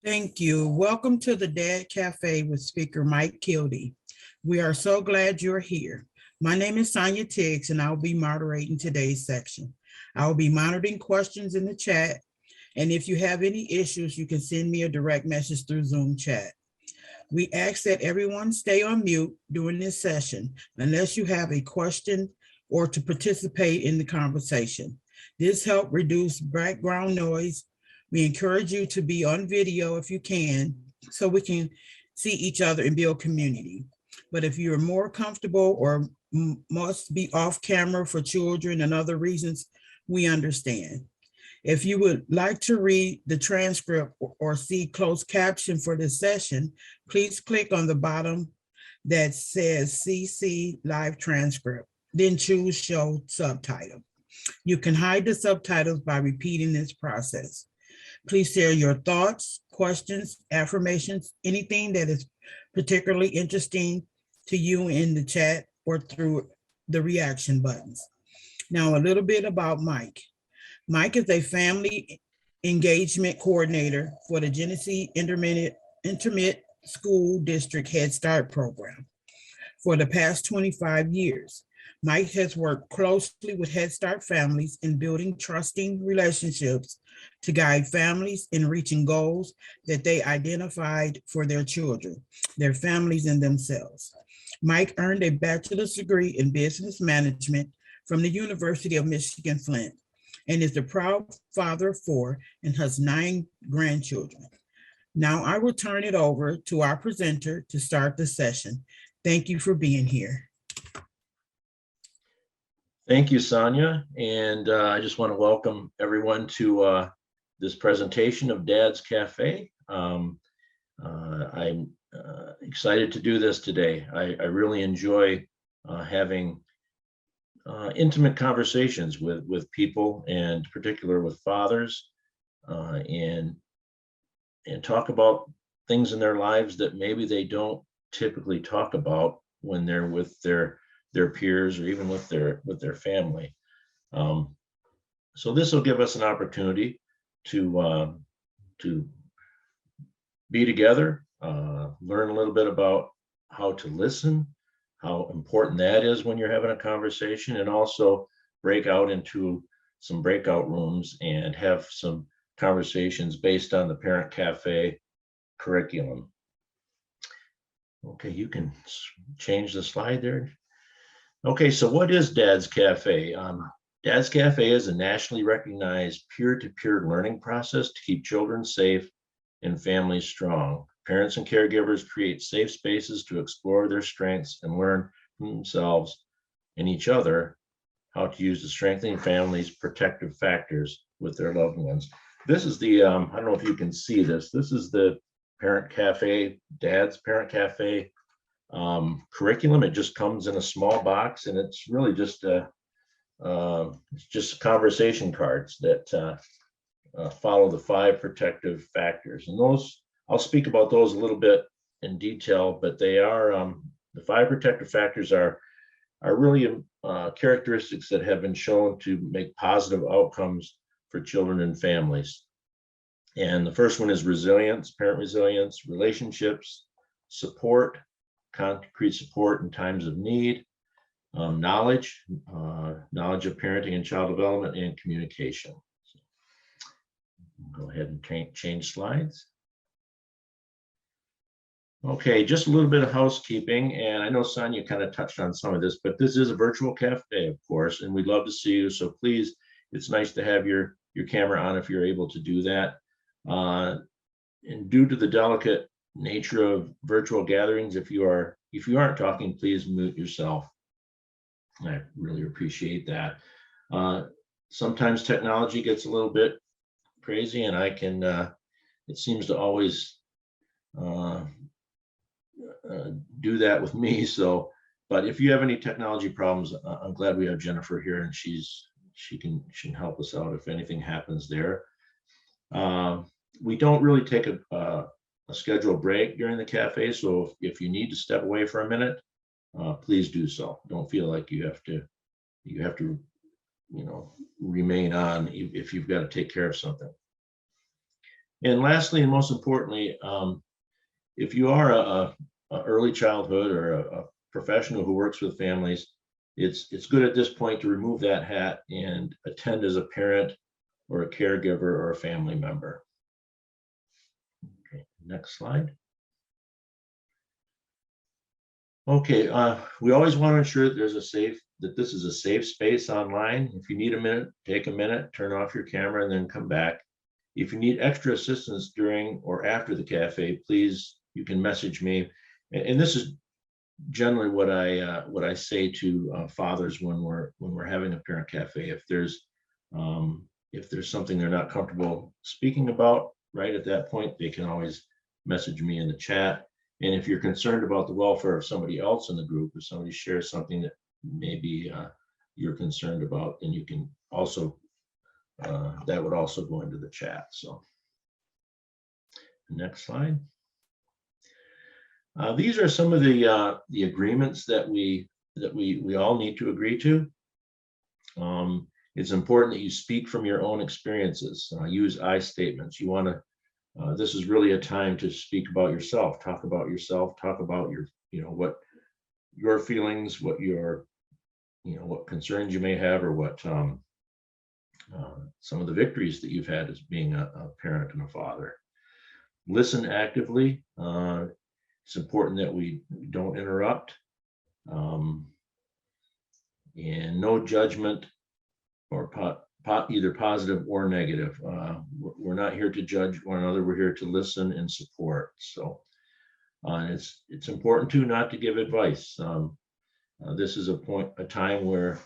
Thank you. Welcome to the Dad Cafe with speaker Mike Kildee. We are so glad you're here. My name is Sonia Tiggs, and I'll be moderating today's section. I'll be monitoring questions in the chat, and if you have any issues, you can send me a direct message through Zoom chat. We ask that everyone stay on mute during this session unless you have a question or to participate in the conversation. This helps reduce background noise. We encourage you to be on video if you can, so we can see each other and build community. But if you're more comfortable or must be off camera for children and other reasons, we understand. If you would like to read the transcript or see closed caption for this session, please click on the bottom that says CC Live Transcript, then choose Show Subtitle. You can hide the subtitles by repeating this process. Please share your thoughts, questions, affirmations, anything that is particularly interesting to you in the chat or through the reaction buttons. Now, a little bit about Mike. Mike is a family engagement coordinator for the Genesee Intermediate School District Head Start program for the past 25 years. Mike has worked closely with Head Start families in building trusting relationships to guide families in reaching goals that they identified for their children, their families, and themselves. Mike earned a bachelor's degree in business management from the University of Michigan Flint and is the proud father of 4 and has 9 grandchildren. Now I will turn it over to our presenter to start the session. Thank you for being here. Thank you, Sonia. And I just want to welcome everyone to this presentation of Dad's Cafe. I'm excited to do this today. I really enjoy having intimate conversations with people, and in particular with fathers, and talk about things in their lives that maybe they don't typically talk about when they're with their peers or even with their family. So this will give us an opportunity to be together, learn a little bit about how to listen, how important that is when you're having a conversation, and also break out into some breakout rooms and have some conversations based on the Parent Cafe curriculum. Okay, you can change the slide there. Okay, so what is Dad's Cafe? Dad's Cafe is a nationally recognized peer-to-peer learning process to keep children safe and families strong. Parents and caregivers create safe spaces to explore their strengths and learn from themselves and each other how to use the strengthening families' protective factors with their loved ones. This is the, I don't know if you can see this. This is the Parent Cafe, Dad's Parent Cafe curriculum. It just comes in a small box, and it's really just it's just conversation cards that follow the 5 protective factors, and those I'll speak about those a little bit in detail. But they are the 5 protective factors are really characteristics that have been shown to make positive outcomes for children and families. And the first one is resilience, parent resilience, relationships, support, concrete support in times of need, knowledge of parenting and child development, and communication. So, go ahead and change slides. Okay, just a little bit of housekeeping, and I know Sonia kind of touched on some of this, but this is a virtual cafe, of course, and we'd love to see you. So please, it's nice to have your camera on if you're able to do that. And due to the delicate nature of virtual gatherings, if you aren't talking, please mute yourself. I really appreciate that. Sometimes technology gets a little bit crazy, and I can it seems to always do that with me. So, but if you have any technology problems, I'm glad we have Jennifer here, and she can help us out if anything happens there. We don't really take a scheduled break during the cafe, so if you need to step away for a minute, please do so. Don't feel like you have to remain on if you've got to take care of something. And lastly, and most importantly, if you are a early childhood or a professional who works with families, it's good at this point to remove that hat and attend as a parent or a caregiver or a family member. Okay, next slide. Okay, we always want to ensure that this is a safe space online. If you need a minute, take a minute, turn off your camera, and then come back. If you need extra assistance during or after the cafe, please, you can message me. And this is generally what I say to fathers when we're having a parent cafe. If there's something they're not comfortable speaking about right at that point, they can always message me in the chat. And if you're concerned about the welfare of somebody else in the group, if somebody shares something that maybe you're concerned about, then you can also, that would also go into the chat. So next slide. These are some of the agreements that we all need to agree to. It's important that you speak from your own experiences. Use I statements. You want to. This is really a time to speak about yourself. Talk about yourself. Talk about your, what your feelings, what your, what concerns you may have, or what some of the victories that you've had as being a parent and a father. Listen actively. It's important that we don't interrupt, and no judgment or either positive or negative. We're not here to judge one another. We're here to listen and support. So it's important too not to give advice. This is a time where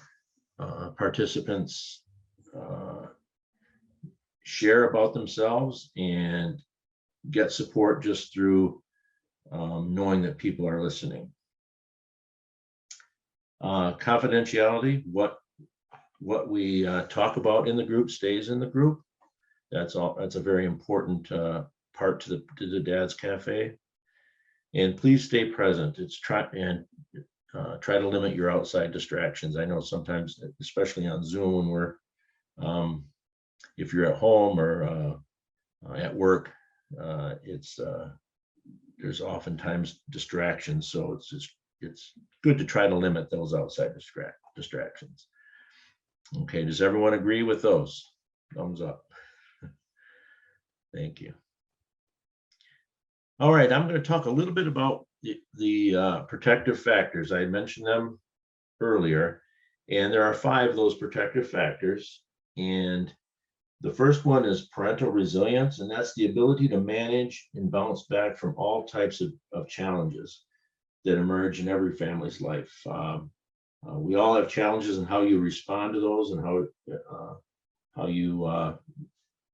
participants share about themselves and get support just through knowing that people are listening. Confidentiality, what we talk about in the group stays in the group. That's a very important part to the Dad's Cafe. And please stay present. Try to limit your outside distractions. I know sometimes, especially on Zoom, when we're if you're at home or at work, there's oftentimes distractions. So it's good to try to limit those outside distractions. Okay, does everyone agree with those? Thumbs up. Thank you. All right, I'm going to talk a little bit about the protective factors. I mentioned them earlier, and there are 5 of those protective factors. And the first one is parental resilience, and that's the ability to manage and bounce back from all types of challenges that emerge in every family's life. We all have challenges in how you respond to those and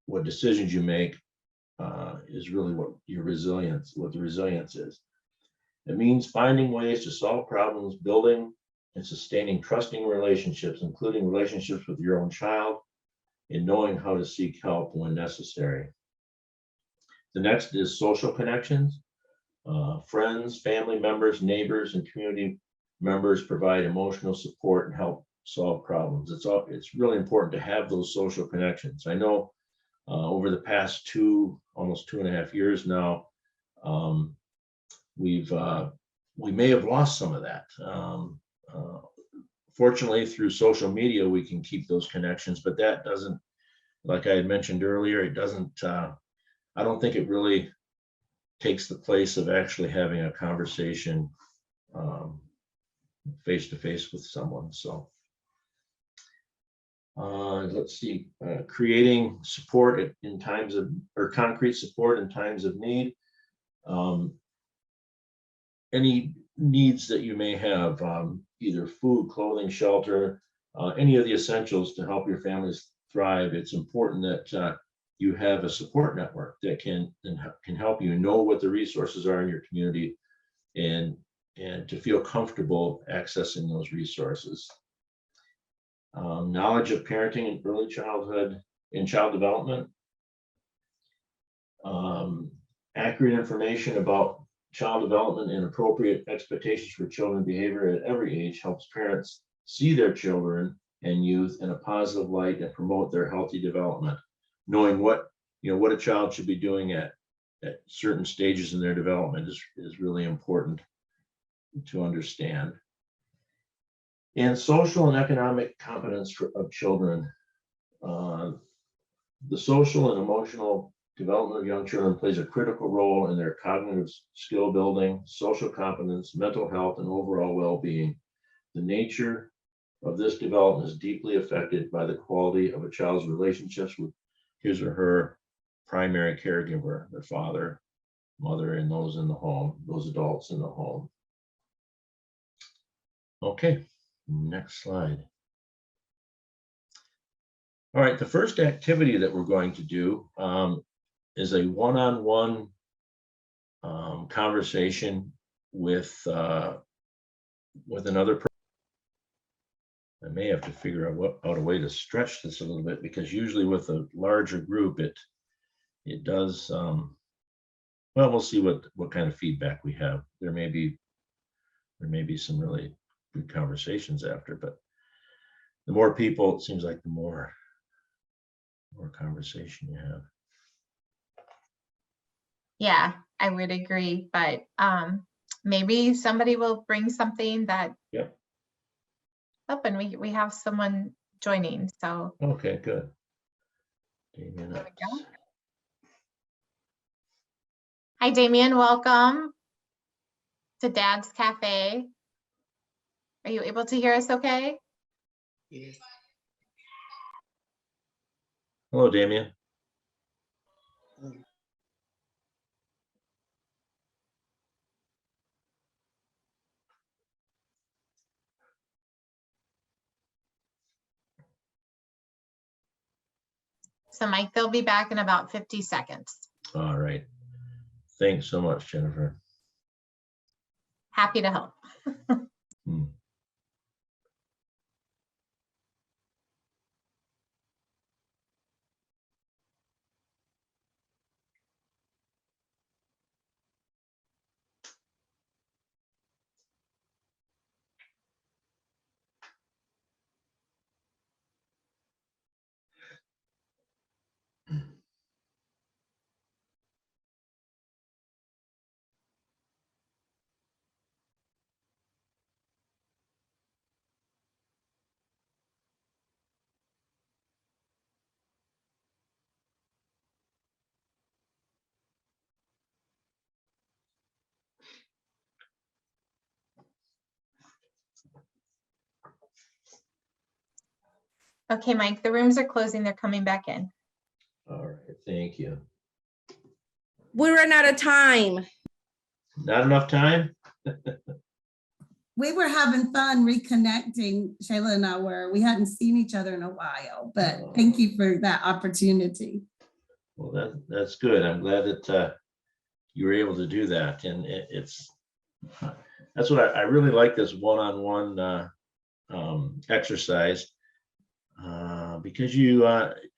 what decisions you make is really what the resilience is. It means finding ways to solve problems, building and sustaining trusting relationships, including relationships with your own child, and knowing how to seek help when necessary. The next is social connections. Friends, family members, neighbors, and community members provide emotional support and help solve problems. It's really important to have those social connections. I know over the past almost 2.5 years now, we may have lost some of that. Fortunately, through social media, we can keep those connections, but that doesn't, like I had mentioned earlier, it doesn't, I don't think it really takes the place of actually having a conversation face to face with someone. So let's see, creating support in times of, or concrete support in times of need. Any needs that you may have, either food, clothing, shelter, any of the essentials to help your families thrive. It's important that you have a support network that can help you know what the resources are in your community and to feel comfortable accessing those resources. Knowledge of parenting in early childhood and child development. Accurate information about child development and appropriate expectations for children behavior at every age helps parents see their children and youth in a positive light and promote their healthy development. Knowing what what a child should be doing at certain stages in their development is really important to understand. And social and economic competence of children. The social and emotional development of young children plays a critical role in their cognitive skill building, social competence, mental health, and overall well-being. The nature of this development is deeply affected by the quality of a child's relationships with his or her primary caregiver, their father, mother, and those in the home, those adults in the home. Okay, next slide. All right, the first activity that we're going to do is a one-on-one conversation with another person. I may have to figure out a way to stretch this a little bit, because usually with a larger group, it does. Well, we'll see what kind of feedback we have. There may be some really good conversations after, but the more people, it seems like the more conversation you have. Yeah, I would agree, but maybe somebody will bring something that Yep. up, and we have someone joining. So Okay, good. Damien, there we go. Hi, Damien. Welcome to Dad's Cafe. Are you able to hear us okay? Yes. Hello, Damien. So Mike, they'll be back in about 50 seconds. All right. Thanks so much, Jennifer. Happy to help. Hmm. Okay, Mike, the rooms are closing. They're coming back in. All right, thank you. We ran out of time. Not enough time? We were having fun reconnecting. Shayla and I we hadn't seen each other in a while, but thank you for that opportunity. Well, that's good. I'm glad that you were able to do that. And that's what I really like, this one-on-one exercise, because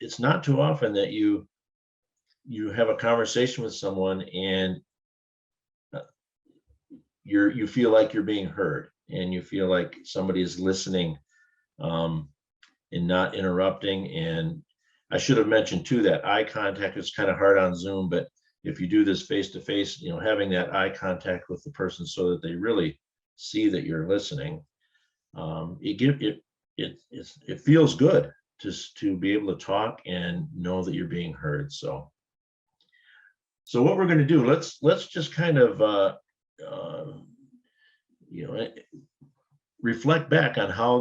it's not too often that you have a conversation with someone and you feel like you're being heard, and you feel like somebody is listening and not interrupting. And I should have mentioned too that eye contact is kind of hard on Zoom, but if you do this face to face, having that eye contact with the person so that they really see that you're listening, it feels good just to be able to talk and know that you're being heard. So what we're going to do, let's just kind of reflect back on how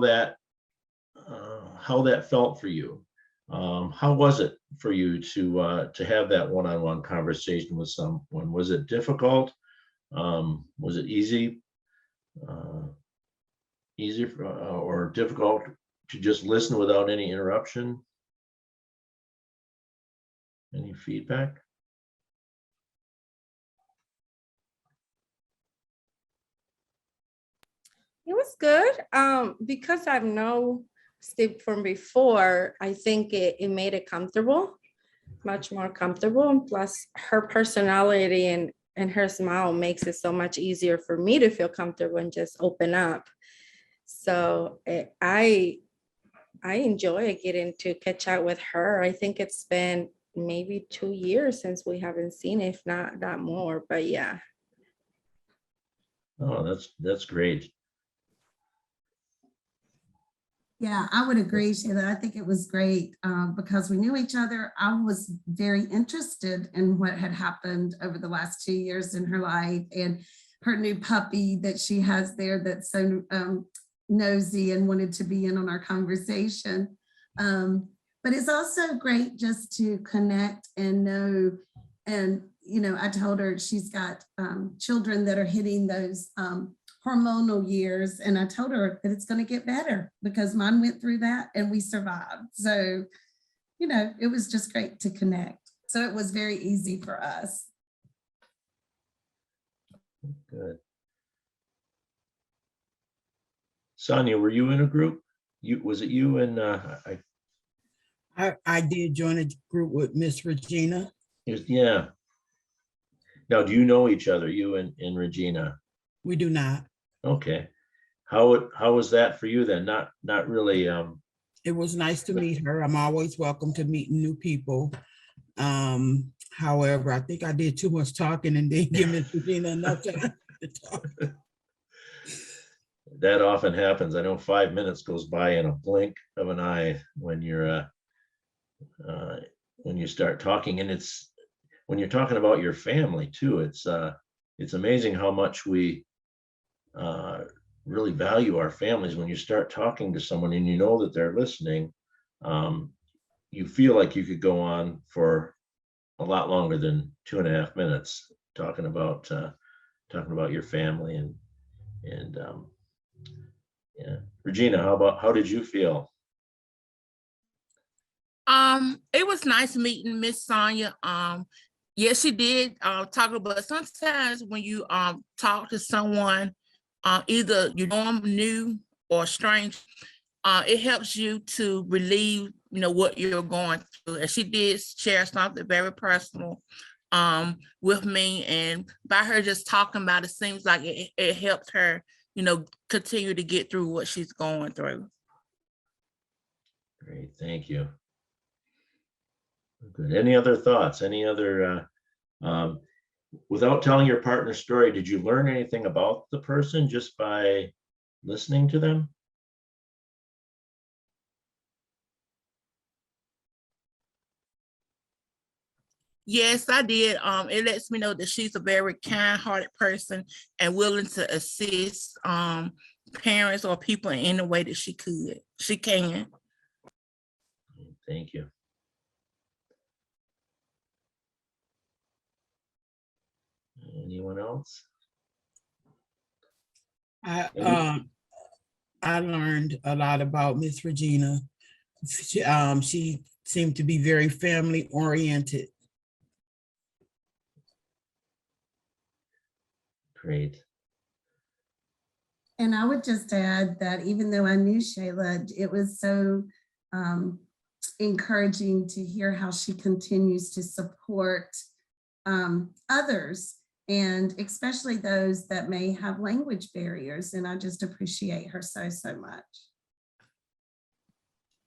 that felt for you. How was it for you to have that one-on-one conversation with someone? Was it difficult? Was it easy or difficult to just listen without any interruption? Any feedback? It was good. Because I've known Steve from before, I think it made it comfortable, much more comfortable. And plus her personality and her smile makes it so much easier for me to feel comfortable and just open up. So I enjoy getting to catch up with her. I think it's been maybe 2 years since we haven't seen, if not more, but yeah. Oh, that's great. Yeah, I would agree, Sheila. I think it was great because we knew each other. I was very interested in what had happened over the last 2 years in her life and her new puppy that she has there that's so nosy and wanted to be in on our conversation. But it's also great just to connect and know. And, you know, I told her she's got children that are hitting those hormonal years. And I told her that it's going to get better because mine went through that and we survived. So, you know, it was just great to connect. So it was very easy for us. Good. Sonia, were you in a group? Was it you and I did join a group with Miss Regina. yeah. Now, do you know each other, you and Regina? We do not. Okay. How was that for you then? Not really. It was nice to meet her. I'm always welcome to meeting new people. However, I think I did too much talking and didn't give Miss Regina enough time to talk. That often happens. I know 5 minutes goes by in a blink of an eye when you're when you start talking, and it's when you're talking about your family too. It's amazing how much we really value our families when you start talking to someone and you know that they're listening. You feel like you could go on for a lot longer than 2.5 minutes talking about your family and yeah. Regina, how did you feel? It was nice meeting Miss Sonia. Yes, she did talk about sometimes when you talk to someone, either you know them new or strange, it helps you to relieve, what you're going through. And she did share something very personal with me, and by her just talking about it seems like it helped her, continue to get through what she's going through. Great, thank you. Good. Any other thoughts? Any other, without telling your partner's story, did you learn anything about the person just by listening to them? Yes, I did. It lets me know that she's a very kind-hearted person and willing to assist parents or people in any way that she can. Thank you. Anyone else? I learned a lot about Miss Regina. She seemed to be very family oriented. Great. And I would just add that even though I knew Shayla, it was so encouraging to hear how she continues to support others, and especially those that may have language barriers. And I just appreciate her so much.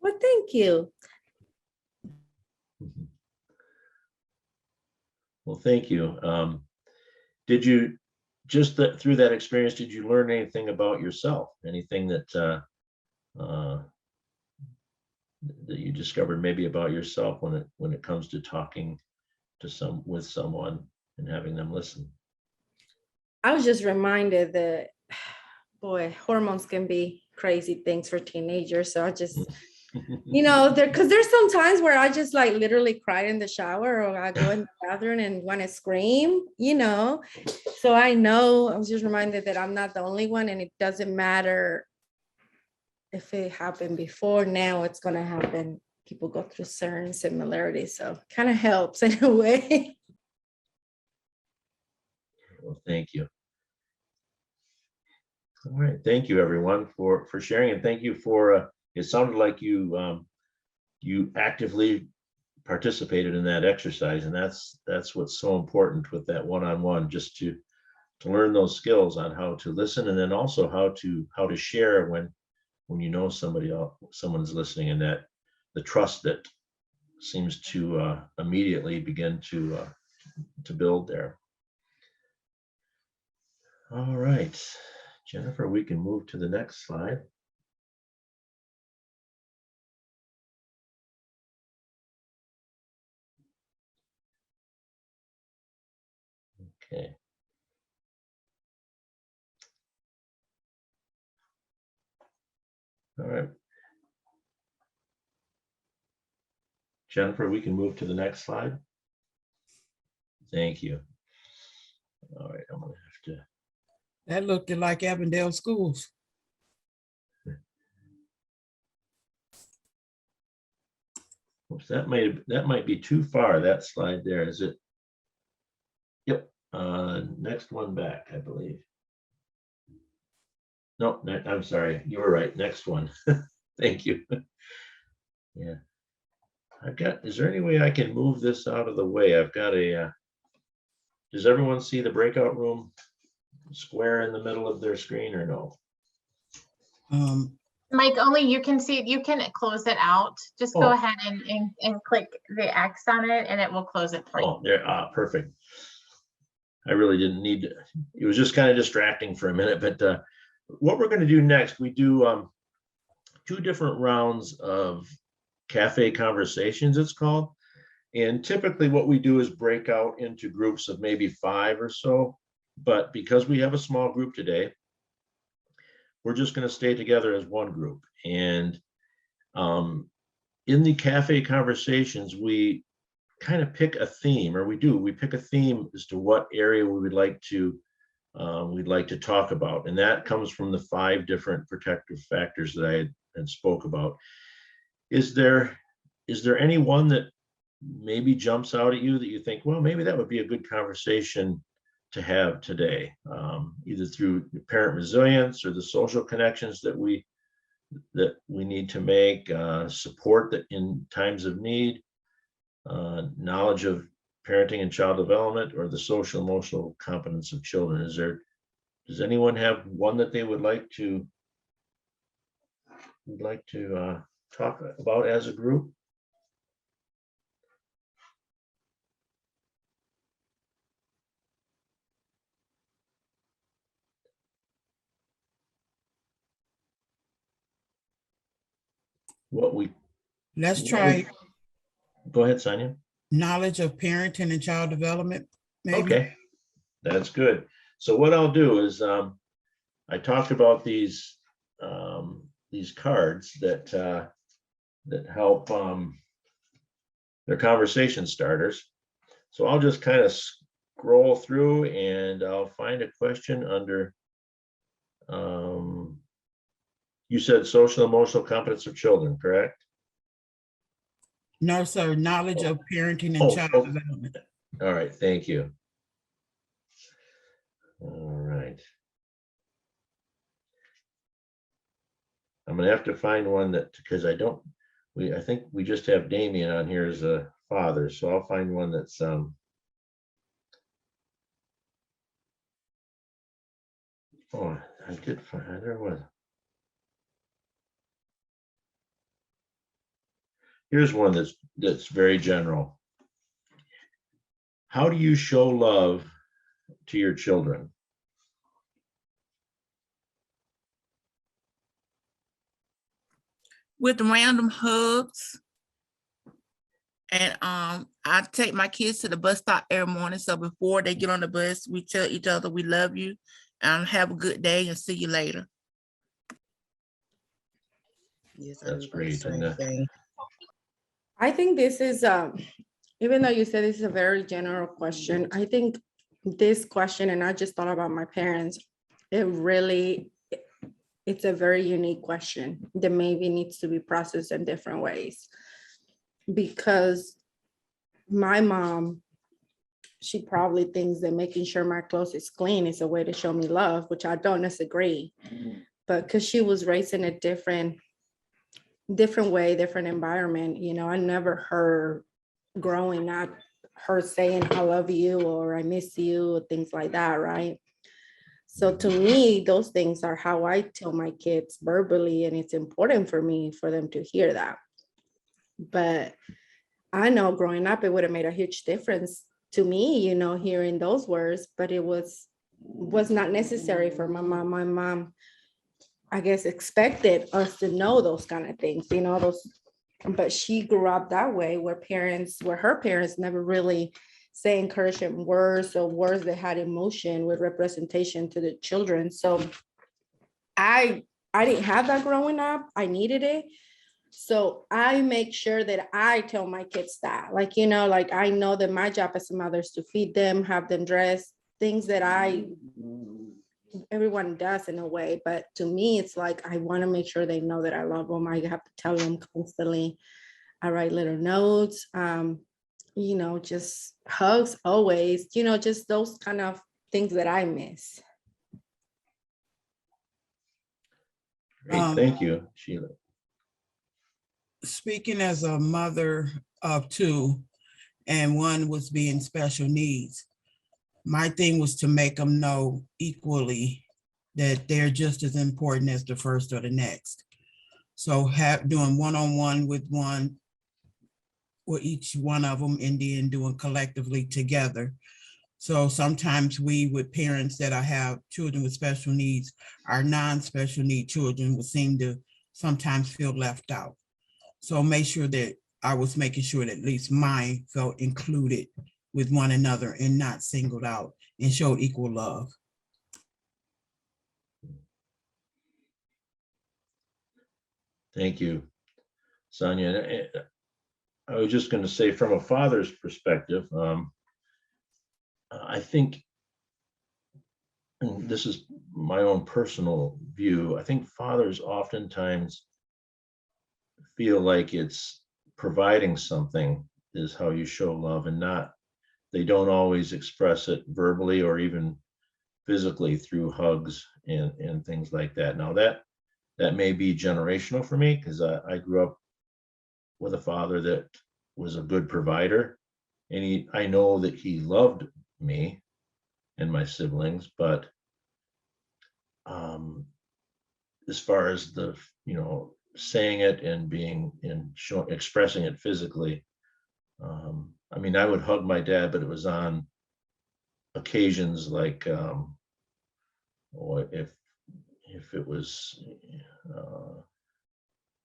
Well, thank you. Well, thank you. Did you, just through that experience, did you learn anything about yourself? Anything that that you discovered maybe about yourself when it comes to talking to with someone and having them listen? I was just reminded that, boy, hormones can be crazy things for teenagers. So I just, because there's some times where I just like literally cry in the shower, or I go in the bathroom and want to scream, So I was just reminded that I'm not the only one, and it doesn't matter if it happened before, now it's going to happen. People go through certain similarities. So it kind of helps in a way. Well, thank you. All right, thank you everyone for sharing, and thank you for. It sounded like you you actively participated in that exercise, and that's what's so important with that one-on-one, just to learn those skills on how to listen, and then also how to share when you know someone's listening, and that the trust that seems to immediately begin to build there. All right, Jennifer, we can move to the next slide. Okay. All right. Jennifer, we can move to the next slide. Thank you. All right, I'm gonna have to. That looked like Avondale schools. Oops, that might be too far, that slide there, is it? Yep, next one back, I believe. No, I'm sorry, you were right, next one. Thank you. Yeah. Is there any way I can move this out of the way? I've got does everyone see the breakout room square in the middle of their screen or no? Mike, only you can see it. You can close it out. Just go Oh. ahead and click the X on it and it will close it for you. Oh, there, perfect. I really didn't need to, it was just kind of distracting for a minute, but what we're going to do next, we do 2 different rounds of cafe conversations, it's called. And typically what we do is break out into groups of maybe 5 or so. But because we have a small group today, we're just going to stay together as one group. And in the cafe conversations, we kind of pick a theme, or we pick a theme as to what area we would like to talk about. And that comes from the 5 different protective factors that I had spoke about. Is there any one that maybe jumps out at you that you think, well, maybe that would be a good conversation to have today, either through parent resilience or the social connections that we need to make, support that in times of need, knowledge of parenting and child development, or the social emotional competence of children? Does anyone have one that they would like to talk about as a group? Let's try Go ahead, Sonia. knowledge of parenting and child development, maybe. Okay, that's good. So what I'll do is I talked about these cards that help, they're conversation starters. So I'll just kind of scroll through and I'll find a question under, you said social emotional competence of children, correct? No, sir, knowledge of parenting and child development. All right, thank you. All right. I'm gonna have to find one that, because I think we just have Damien on here as a father, so I'll find one that's oh, I did find, there was. Here's one that's very general. How do you show love to your children? With random hugs. And I take my kids to the bus stop every morning. So before they get on the bus, we tell each other we love you and have a good day and see you later. Yes, That's great. And I think this is, even though you said this is a very general question, I think this question, and I just thought about my parents, it's a very unique question that maybe needs to be processed in different ways. Because my mom, she probably thinks that making sure my clothes is clean is a way to show me love, which I don't disagree. But because she was raised in a different way, different environment, I never heard growing up her saying I love you or I miss you or things like that, right? So to me, those things are how I tell my kids verbally, and it's important for me for them to hear that. But I know growing up, it would have made a huge difference to me, you know, hearing those words, but it was not necessary for my mom. My mom, I guess, expected us to know those kind of things, you know, but she grew up that way where her parents never really say encouraging words or words that had emotion with representation to the children. So I didn't have that growing up. I needed it. So I make sure that I tell my kids that, like, you know, like I know that my job as a mother is to feed them, have them dressed, things that everyone does in a way. But to me, it's like, I want to make sure they know that I love them. I have to tell them constantly. I write little notes, you know, just hugs always, you know, just those kind of things that I miss. Great, thank you, Sheila. Speaking as a mother of two, and one was being special needs, my thing was to make them know equally that they're just as important as the first or the next. So doing one-on-one with each one of them, and then doing collectively together. So sometimes we, with parents that have children with special needs, our non-special need children would seem to sometimes feel left out. So make sure that I was making sure that at least mine felt included with one another and not singled out, and showed equal love. Thank you, Sonia. I was just going to say, from a father's perspective, I think, and this is my own personal view, I think fathers oftentimes feel like it's providing something is how you show love, and they don't always express it verbally or even physically through hugs and things like that. Now that may be generational for me, because I grew up with a father that was a good provider, and I know that he loved me and my siblings, but as far as the, you know, saying it and expressing it physically, I mean, I would hug my dad, but it was on occasions like, or if it was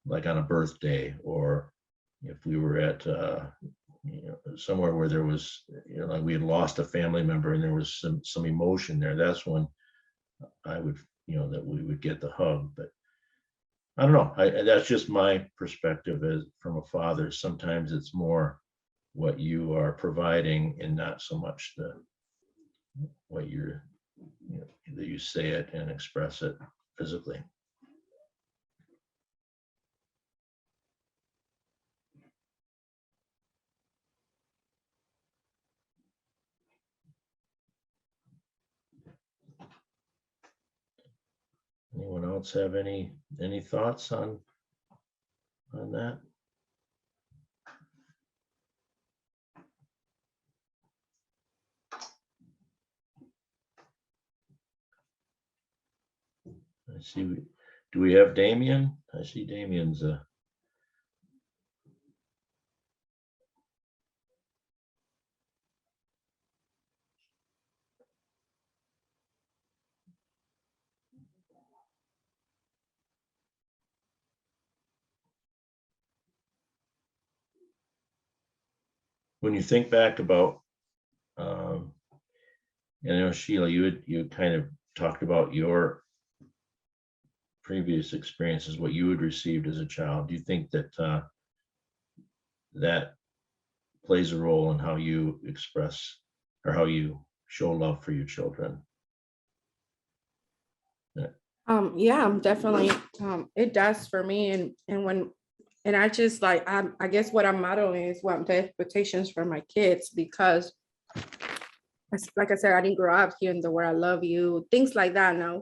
like on a birthday, or if we were at you know, somewhere where there was, you know, like we had lost a family member and there was some emotion there, that's when I would, you know, that we would get the hug. But I don't know, that's just my perspective as from a father. Sometimes it's more what you are providing and not so much what you're, you know, that you say it and express it physically. Anyone else have any thoughts on that? I see, do we have Damien? I see Damien's when you think back about, you know, Sheila, you kind of talked about your previous experiences, what you had received as a child. Do you think that that plays a role in how you express or how you show love for your children? Yeah, definitely. It does for me. And I just like, I guess what I'm modeling is what the expectations for my kids, because like I said, I didn't grow up hearing the word "I love you," things like that. No.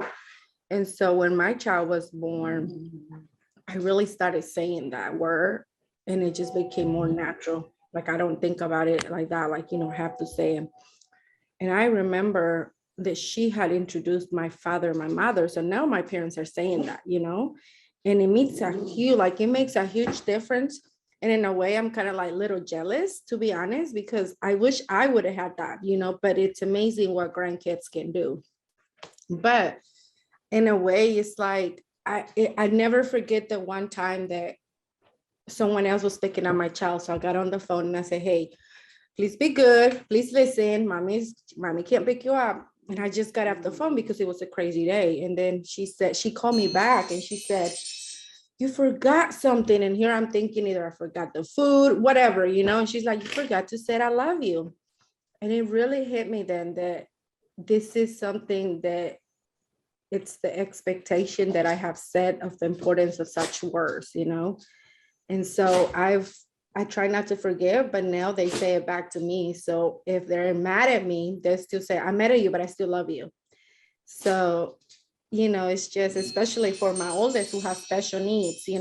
And so when my child was born, I really started saying that word, and it just became more natural. Like, I don't think about it like that, like, you know, I have to say it. And I remember that she had introduced my father and my mother. So now my parents are saying that, you know, and it makes a huge difference. And in a way, I'm kind of like little jealous, to be honest, because I wish I would have had that, but it's amazing what grandkids can do. But in a way, it's like, I never forget the one time that someone else was picking up my child. So I got on the phone and I said, hey, please be good. Please listen. Mommy can't pick you up. And I just got off the phone because it was a crazy day. And then she called me back and she said, you forgot something. And here I'm thinking either I forgot the food, whatever, and she's like, you forgot to say I love you. And it really hit me then that this is something that it's the expectation that I have set of the importance of such words, And so I try not to forgive, but now they say it back to me. So if they're mad at me, they still say, I'm mad at you, but I still love you. So, it's just, especially for my oldest who has special needs, she's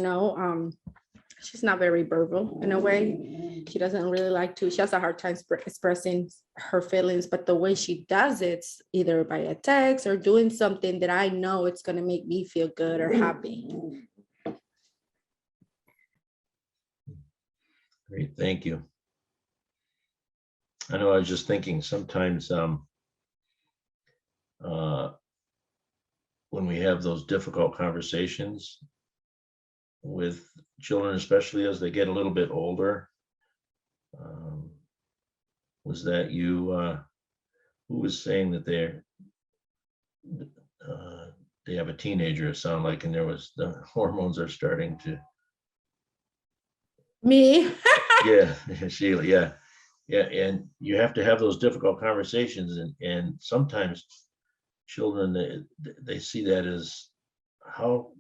not very verbal in a way. She doesn't really like to, she has a hard time expressing her feelings, but the way she does it's either by a text or doing something that I know it's going to make me feel good or happy. Great, thank you. I know I was just thinking sometimes when we have those difficult conversations with children, especially as they get a little bit older, was that you, who was saying that they have a teenager, it sounded like, and the hormones are starting to. Me? Yeah, Sheila, yeah. Yeah, and you have to have those difficult conversations, and sometimes children, they see that as, how,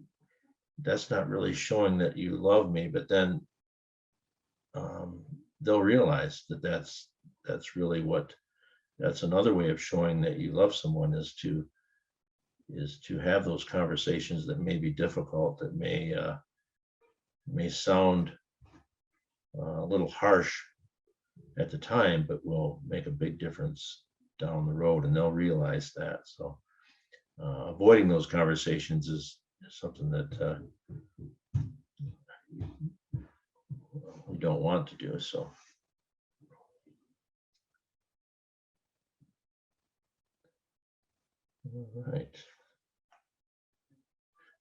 that's not really showing that you love me, but then they'll realize that that's really that's another way of showing that you love someone, is to have those conversations that may be difficult, that may sound a little harsh at the time, but will make a big difference down the road, and they'll realize that. So avoiding those conversations is something that we don't want to do. So all right,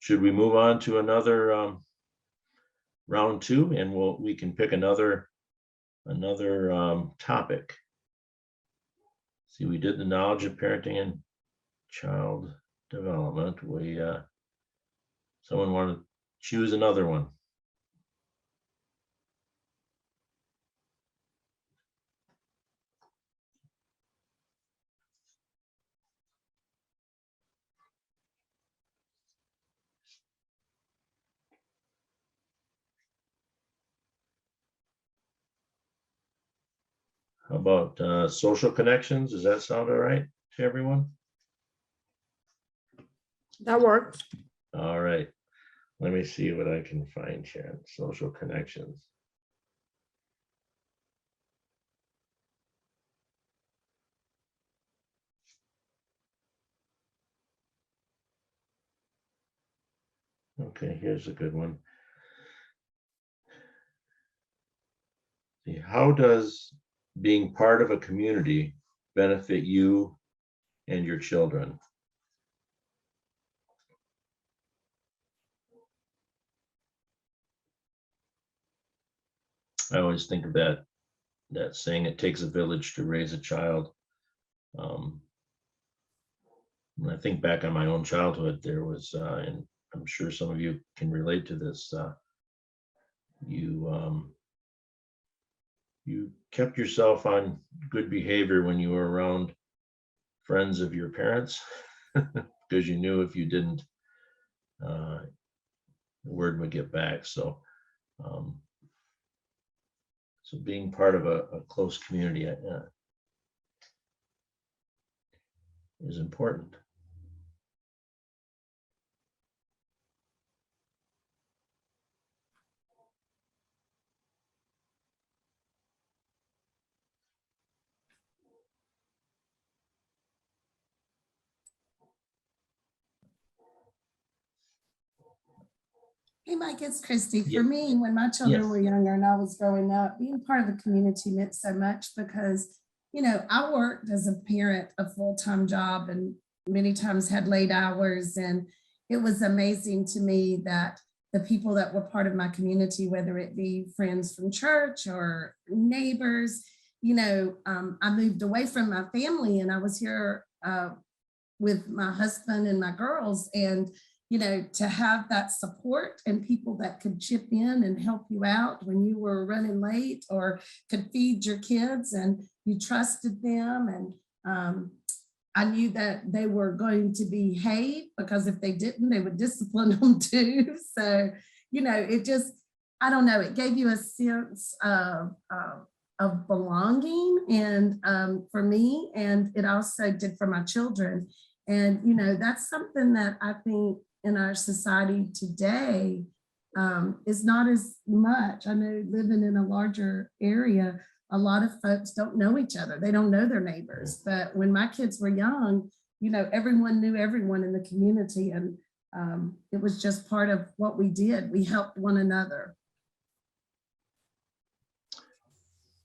should we move on to another round two, and we can pick another topic. See, we did the knowledge of parenting and child development. Someone want to choose another one? How about social connections? Does that sound all right to everyone? That works. All right. Let me see what I can find here. Social connections. Okay, here's a good one. See, how does being part of a community benefit you and your children? I always think of that saying, it takes a village to raise a child. When I think back on my own childhood, there was, and I'm sure some of you can relate to this, you kept yourself on good behavior when you were around friends of your parents, because you knew if you didn't, the word would get back. So being part of a close community is important. Hey, Mike, it's Christy. Yeah. For me, when my children Yes. were younger and I was growing up, being part of the community meant so much because, I worked as a parent, a full-time job, and many times had late hours. And it was amazing to me that the people that were part of my community, whether it be friends from church or neighbors, I moved away from my family and I was here with my husband and my girls. And to have that support and people that could chip in and help you out when you were running late or could feed your kids and you trusted them. And I knew that they were going to behave because if they didn't, they would discipline them too. So, it just, I don't know, it gave you a sense of belonging and for me, and it also did for my children. And, that's something that I think in our society today is not as much. I know living in a larger area, a lot of folks don't know each other. They don't know their neighbors. But when my kids were young, everyone knew everyone in the community. And it was just part of what we did. We helped one another.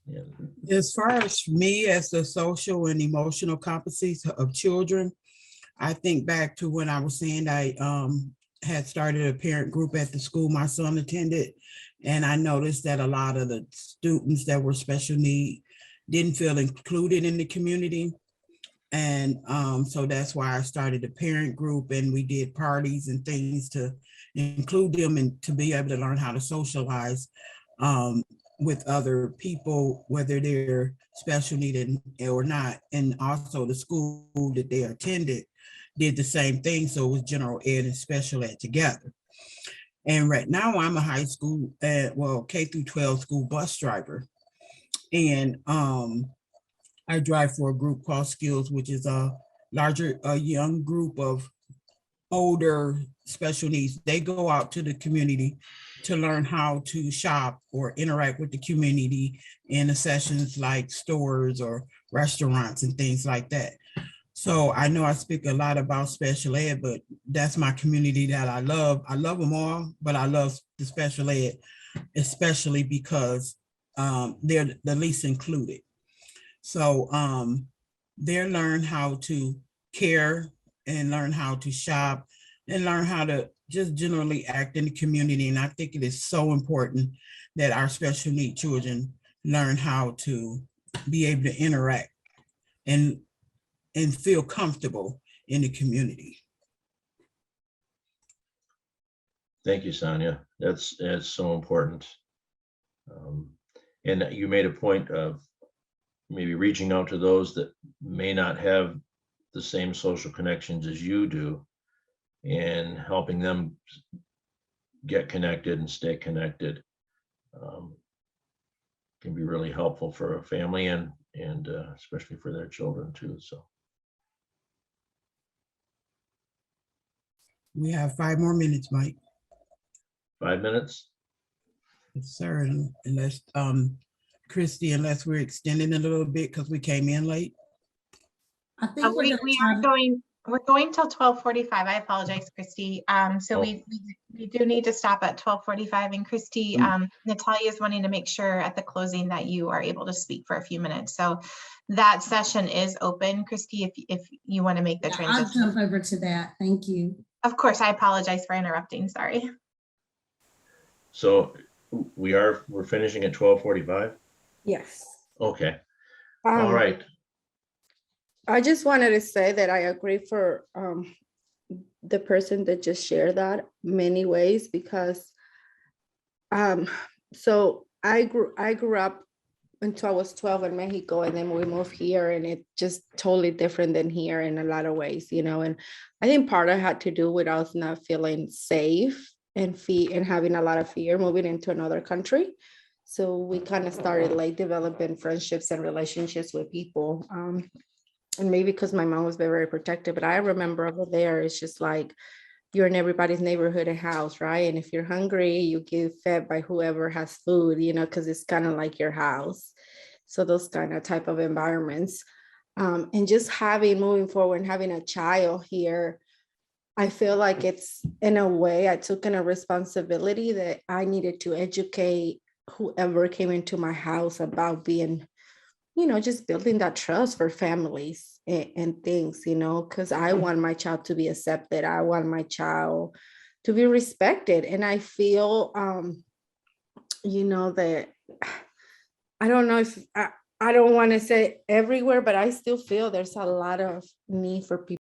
Yeah. As far as me, as the social and emotional competencies of children, I think back to when I was saying I had started a parent group at the school my son attended, and I noticed that a lot of the students that were special need didn't feel included in the community. And so that's why I started a parent group, and we did parties and things to include them and to be able to learn how to socialize with other people, whether they're special needed or not. And also the school that they attended did the same thing. So it was general ed and special ed together. And right now I'm a high school, K through 12 school bus driver. And I drive for a group called Skills, which is a young group of older special needs. They go out to the community to learn how to shop or interact with the community in the sessions like stores or restaurants and things like that. So I know I speak a lot about special ed, but that's my community that I love. I love them all, but I love the special ed, especially because they're the least included. So they learn how to care and learn how to shop and learn how to just generally act in the community. And I think it is so important that our special need children learn how to be able to interact and feel comfortable in the community. Thank you, Sonia. That's so important. And you made a point of maybe reaching out to those that may not have the same social connections as you do and helping them get connected and stay connected can be really helpful for a family and especially for their children too. So We have 5 more minutes, Mike. 5 minutes. Yes, sir. Unless Christy, unless we're extending a little bit because we came in late. I think We are going till 12:45. I apologize, Christy. So we do need to stop at 12:45. And Christy, Natalia is wanting to make sure at the closing that you are able to speak for a few minutes. So that session is open, Christy, if you want to make the transition. I'll jump over to that. Thank you. Of course, I apologize for interrupting. Sorry. So we're finishing at 12:45. Yes. Okay. All right. I just wanted to say that I agree for the person that just shared that many ways, because so I grew up until I was 12 in Mexico, and then we moved here, and it's just totally different than here in a lot of ways, and I think part of it had to do with us not feeling safe and having a lot of fear moving into another country. So we kind of started like developing friendships and relationships with people. And maybe because my mom was very, very protective, but I remember over there, it's just like you're in everybody's neighborhood and house, right? And if you're hungry, you get fed by whoever has food, because it's kind of like your house. So those kind of type of environments. And just moving forward and having a child here, I feel like it's, in a way, I took in a responsibility that I needed to educate whoever came into my house about being, just building that trust for families and things, because I want my child to be accepted. I want my child to be respected. And I feel, that I don't know if I don't want to say everywhere, but I still feel there's a lot of need for people